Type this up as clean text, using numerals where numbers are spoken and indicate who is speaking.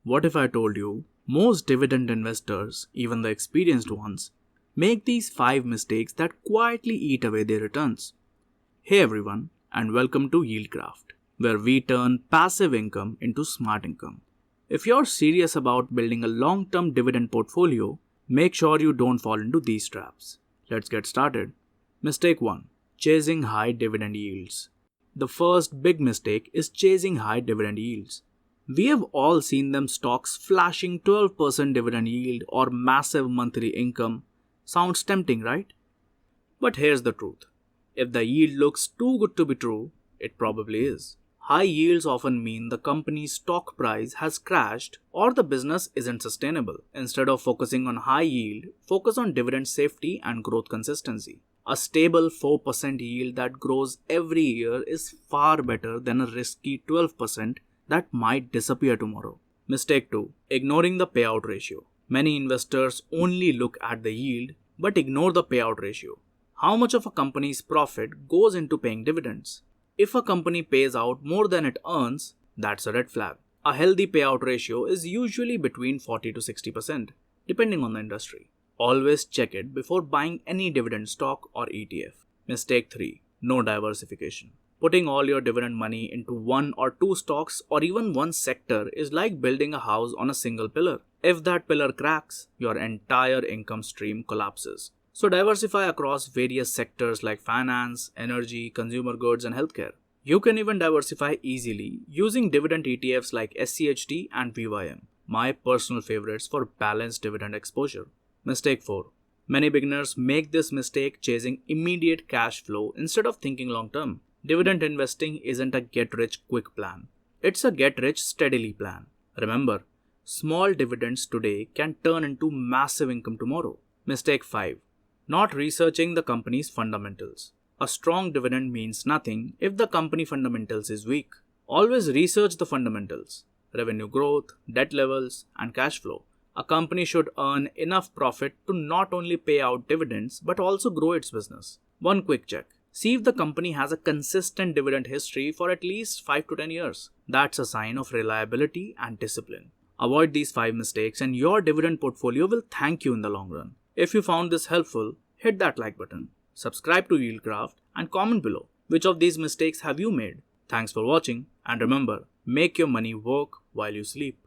Speaker 1: What if I told you most dividend investors, even the experienced ones, make these 5 mistakes that quietly eat away their returns? Hey everyone, and welcome to YieldCraft, where we turn passive income into smart income. If you're serious about building a long-term dividend portfolio, make sure you don't fall into these traps. Let's get started. Mistake 1. Chasing high dividend yields. The first big mistake is chasing high dividend yields. We have all seen them stocks flashing 12% dividend yield or massive monthly income. Sounds tempting, right? But here's the truth. If the yield looks too good to be true, it probably is. High yields often mean the company's stock price has crashed or the business isn't sustainable. Instead of focusing on high yield, focus on dividend safety and growth consistency. A stable 4% yield that grows every year is far better than a risky 12% that might disappear tomorrow. Mistake 2. Ignoring the payout ratio. Many investors only look at the yield but ignore the payout ratio. How much of a company's profit goes into paying dividends? If a company pays out more than it earns, that's a red flag. A healthy payout ratio is usually between 40 to 60%, depending on the industry. Always check it before buying any dividend stock or ETF. Mistake 3. No diversification. Putting all your dividend money into one or two stocks or even one sector is like building a house on a single pillar. If that pillar cracks, your entire income stream collapses. So diversify across various sectors like finance, energy, consumer goods, and healthcare. You can even diversify easily using dividend ETFs like SCHD and VYM, my personal favorites for balanced dividend exposure. Mistake 4. Many beginners make this mistake chasing immediate cash flow instead of thinking long term. Dividend investing isn't a get-rich-quick plan. It's a get-rich-steadily plan. Remember, small dividends today can turn into massive income tomorrow. Mistake 5. Not researching the company's fundamentals. A strong dividend means nothing if the company fundamentals is weak. Always research the fundamentals: revenue growth, debt levels, and cash flow. A company should earn enough profit to not only pay out dividends but also grow its business. One quick check. See if the company has a consistent dividend history for at least 5 to 10 years. That's a sign of reliability and discipline. Avoid these 5 mistakes and your dividend portfolio will thank you in the long run. If you found this helpful, hit that like button, subscribe to YieldCraft, and comment below which of these mistakes have you made. Thanks for watching, and remember, make your money work while you sleep.